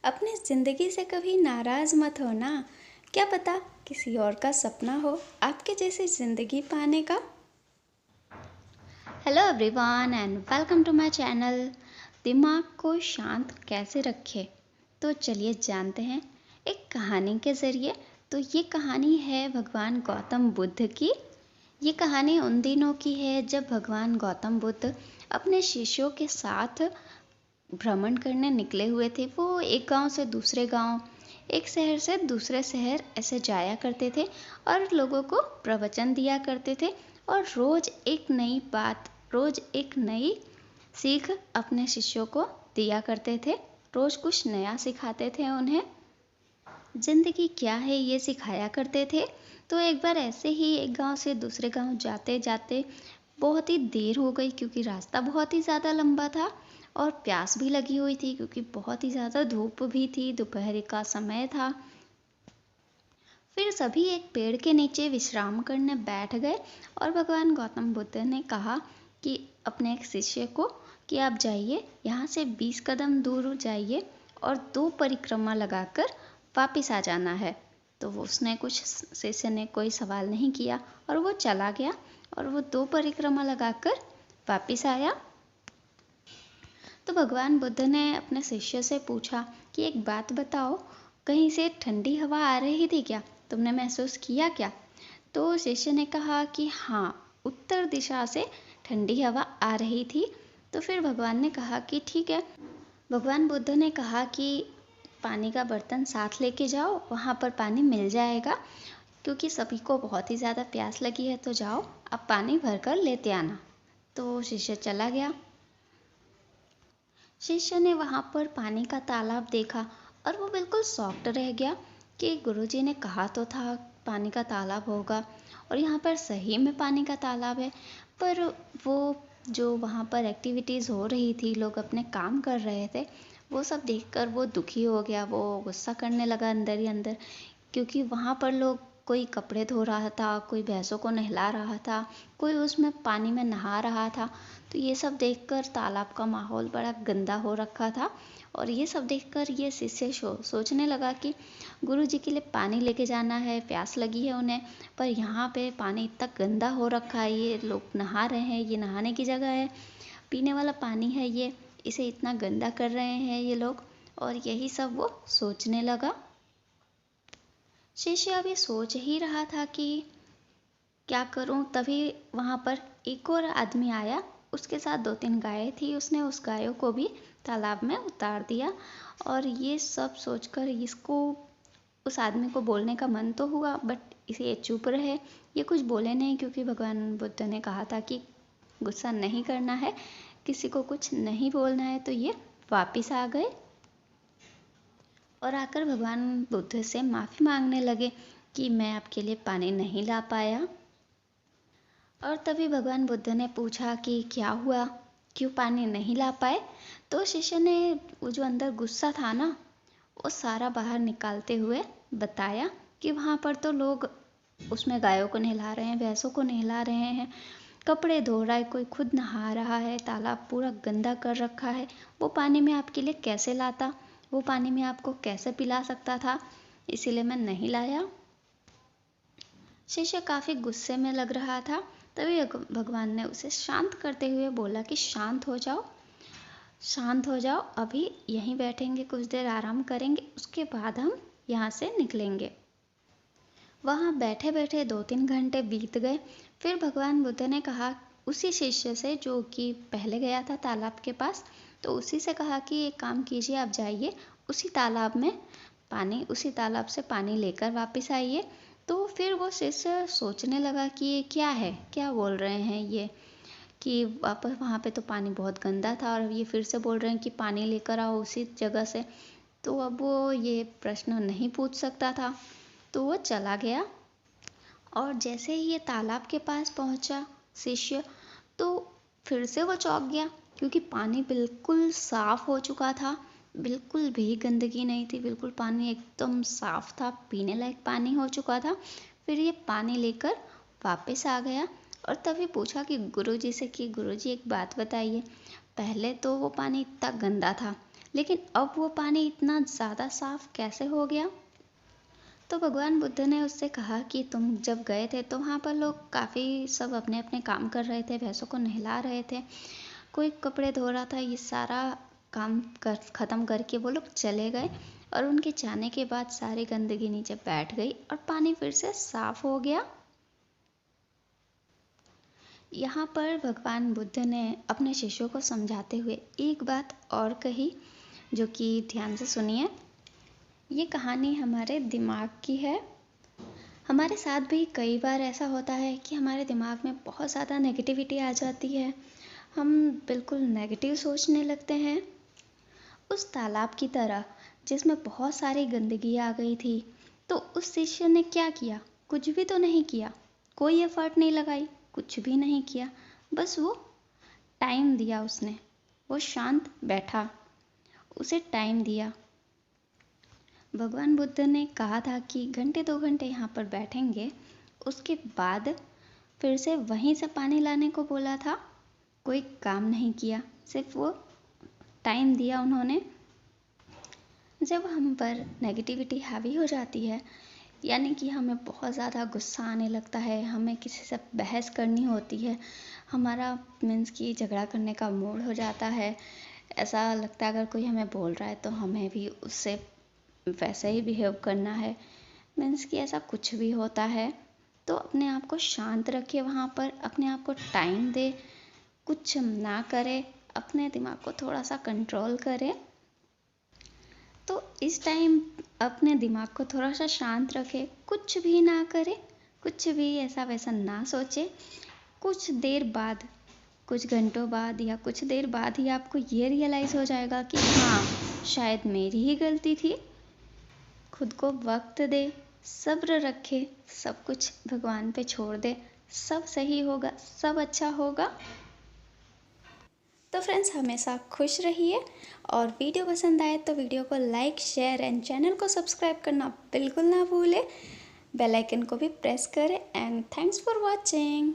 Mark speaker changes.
Speaker 1: अपनी ज़िंदगी से कभी नाराज़ मत हो ना। क्या पता किसी और का सपना हो आपके जैसी ज़िंदगी पाने का।
Speaker 2: Hello everyone and welcome to my channel. दिमाग को शांत कैसे रखें, तो चलिए जानते हैं एक कहानी के ज़रिए। तो ये कहानी है भगवान गौतम बुद्ध की। ये कहानी उन दिनों की है जब भगवान गौतम बुद्ध अपने शिष्यों के साथ भ्रमण करने निकले हुए थे। वो एक गांव से दूसरे गांव, एक शहर से दूसरे शहर ऐसे जाया करते थे और लोगों को प्रवचन दिया करते थे। और रोज एक नई बात, रोज एक नई सीख अपने शिष्यों को दिया करते थे। रोज कुछ नया सिखाते थे उन्हें। जिंदगी क्या है ये सिखाया करते थे। तो एक बार ऐसे ही एक गांव से दूसरे गांव जाते जाते बहुत ही देर हो गई, क्योंकि रास्ता बहुत ही ज़्यादा लंबा था और प्यास भी लगी हुई थी, क्योंकि बहुत ही ज़्यादा धूप भी थी, दोपहर का समय था। फिर सभी एक पेड़ के नीचे विश्राम करने बैठ गए और भगवान गौतम बुद्ध ने कहा कि अपने एक शिष्य को कि आप जाइए, यहाँ से 20 कदम दूर जाइए और 2 परिक्रमा लगाकर वापस आ जाना है। तो वो उसने कुछ शिष्य ने कोई सवाल नहीं किया और वो चला गया और वो 2 परिक्रमा लगाकर वापस आया। तो भगवान बुद्ध ने अपने शिष्य से पूछा कि एक बात बताओ, कहीं से ठंडी हवा आ रही थी क्या? तुमने महसूस किया क्या? तो शिष्य ने कहा कि हाँ, उत्तर दिशा से ठंडी हवा आ रही थी। तो फिर भगवान ने कहा कि ठीक है। भगवान बुद्ध ने कहा कि पानी का बर्तन साथ लेके जाओ, वहाँ पर पानी मिल जाएगा, क्योंकि सभी को बहुत ही ज़्यादा प्यास लगी है। तो जाओ, अब पानी भरकर लेते आना। तो शिष्य चला गया। शिष्य ने वहाँ पर पानी का तालाब देखा और वो बिल्कुल शॉक्ड रह गया कि गुरुजी ने कहा तो था पानी का तालाब होगा और यहाँ पर सही में पानी का तालाब है। पर वो जो वहाँ पर एक्टिविटीज़ हो रही थी, लोग अपने काम कर रहे थे, वो सब देखकर वो दुखी हो गया। वो गुस्सा करने लगा अंदर ही अंदर, क्योंकि वहाँ पर लोग, कोई कपड़े धो रहा था, कोई भैंसों को नहला रहा था, कोई उसमें पानी में नहा रहा था। तो ये सब देखकर तालाब का माहौल बड़ा गंदा हो रखा था। और ये सब देखकर ये शिष्य सोचने लगा कि गुरुजी के लिए पानी लेके जाना है, प्यास लगी है उन्हें, पर यहाँ पे पानी इतना गंदा हो रखा है, ये लोग नहा रहे हैं, ये नहाने की जगह है, पीने वाला पानी है ये, इसे इतना गंदा कर रहे हैं ये लोग। और यही सब वो सोचने लगा। शिष्य अभी सोच ही रहा था कि क्या करूं, तभी वहां पर एक और आदमी आया। उसके साथ 2-3 गायें थी, उसने उस गायों को भी तालाब में उतार दिया। और ये सब सोचकर इसको, उस आदमी को बोलने का मन तो हुआ, बट इसे ये चुप रहे, ये कुछ बोले नहीं, क्योंकि भगवान बुद्ध ने कहा था कि गुस्सा नहीं करना है, किसी को कुछ नहीं बोलना है। तो ये वापिस आ गए और आकर भगवान बुद्ध से माफ़ी मांगने लगे कि मैं आपके लिए पानी नहीं ला पाया। और तभी भगवान बुद्ध ने पूछा कि क्या हुआ, क्यों पानी नहीं ला पाए? तो शिष्य ने वो जो अंदर गुस्सा था ना, वो सारा बाहर निकालते हुए बताया कि वहाँ पर तो लोग उसमें गायों को नहला रहे हैं, भैंसों को नहला रहे हैं, कपड़े धो रहा है, कोई खुद नहा रहा है, तालाब पूरा गंदा कर रखा है। वो पानी मैं आपके लिए कैसे लाता, वो पानी मैं आपको कैसे पिला सकता था, इसीलिए मैं नहीं लाया। शिष्य काफी गुस्से में लग रहा था। तभी भगवान ने उसे शांत करते हुए बोला कि शांत हो जाओ, शांत हो जाओ, अभी यहीं बैठेंगे, कुछ देर आराम करेंगे, उसके बाद हम यहाँ से निकलेंगे। वहाँ बैठे बैठे 2-3 घंटे बीत गए। फिर भगवान बुद्ध ने कहा उसी शिष्य से जो कि पहले गया था तालाब के पास, तो उसी से कहा कि एक काम कीजिए, आप जाइए उसी तालाब में पानी, उसी तालाब से पानी लेकर वापस आइए। तो फिर वो शिष्य सोचने लगा कि ये क्या है, क्या बोल रहे हैं ये, कि वापस वहाँ पे तो पानी बहुत गंदा था और ये फिर से बोल रहे हैं कि पानी लेकर आओ उसी जगह से। तो अब वो ये प्रश्न नहीं पूछ सकता था, तो वो चला गया। और जैसे ही ये तालाब के पास पहुंचा शिष्य, तो फिर से वो चौंक गया, क्योंकि पानी बिल्कुल साफ हो चुका था, बिल्कुल भी गंदगी नहीं थी, बिल्कुल पानी एकदम साफ था, पीने लायक पानी हो चुका था। फिर ये पानी लेकर वापस आ गया और तभी पूछा कि गुरुजी से कि गुरुजी एक बात बताइए, पहले तो वो पानी इतना गंदा था, लेकिन अब वो पानी इतना ज़्यादा साफ कैसे हो गया? तो भगवान बुद्ध ने उससे कहा कि तुम जब गए थे तो वहाँ पर लोग काफ़ी सब अपने अपने काम कर रहे थे, भैंसों को नहला रहे थे, कोई कपड़े धो रहा था। ये सारा काम कर ख़त्म करके वो लोग चले गए और उनके जाने के बाद सारी गंदगी नीचे बैठ गई और पानी फिर से साफ हो गया। यहाँ पर भगवान बुद्ध ने अपने शिष्यों को समझाते हुए एक बात और कही, जो कि ध्यान से सुनिए। ये कहानी हमारे दिमाग की है। हमारे साथ भी कई बार ऐसा होता है कि हमारे दिमाग में बहुत ज़्यादा नेगेटिविटी आ जाती है, हम बिल्कुल नेगेटिव सोचने लगते हैं। उस तालाब की तरह जिसमें बहुत सारी गंदगी आ गई थी, तो उस शिष्य ने क्या किया? कुछ भी तो नहीं किया, कोई एफर्ट नहीं लगाई, कुछ भी नहीं किया, बस वो टाइम दिया उसने। वो शांत बैठा, उसे टाइम दिया। भगवान बुद्ध ने कहा था कि घंटे 2 घंटे यहाँ पर बैठेंगे, उसके बाद फिर से वहीं से पानी लाने को बोला था। कोई काम नहीं किया, सिर्फ वो टाइम दिया उन्होंने। जब हम पर नेगेटिविटी हावी हो जाती है, यानी कि हमें बहुत ज़्यादा गुस्सा आने लगता है, हमें किसी से बहस करनी होती है, हमारा मीन्स कि झगड़ा करने का मूड हो जाता है, ऐसा लगता है अगर कोई हमें बोल रहा है तो हमें भी उससे वैसे ही बिहेव करना है, मीन्स कि ऐसा कुछ भी होता है, तो अपने आप को शांत रखिए। वहाँ पर अपने आप को टाइम दे, कुछ ना करे, अपने दिमाग को थोड़ा सा कंट्रोल करे। तो इस टाइम अपने दिमाग को थोड़ा सा शांत रखे, कुछ भी ना करे, कुछ भी ऐसा वैसा ना सोचे। कुछ देर बाद, कुछ घंटों बाद या कुछ देर बाद ही आपको ये रियलाइज़ हो जाएगा कि हाँ, शायद मेरी ही गलती थी। खुद को वक्त दे, सब्र रखे, सब कुछ भगवान पे छोड़ दे, सब सही होगा, सब अच्छा होगा।
Speaker 1: तो फ्रेंड्स, हमेशा खुश रहिए और वीडियो पसंद आए तो वीडियो को लाइक, शेयर एंड चैनल को सब्सक्राइब करना बिल्कुल ना भूलें। बेल आइकन को भी प्रेस करें एंड थैंक्स फॉर वॉचिंग।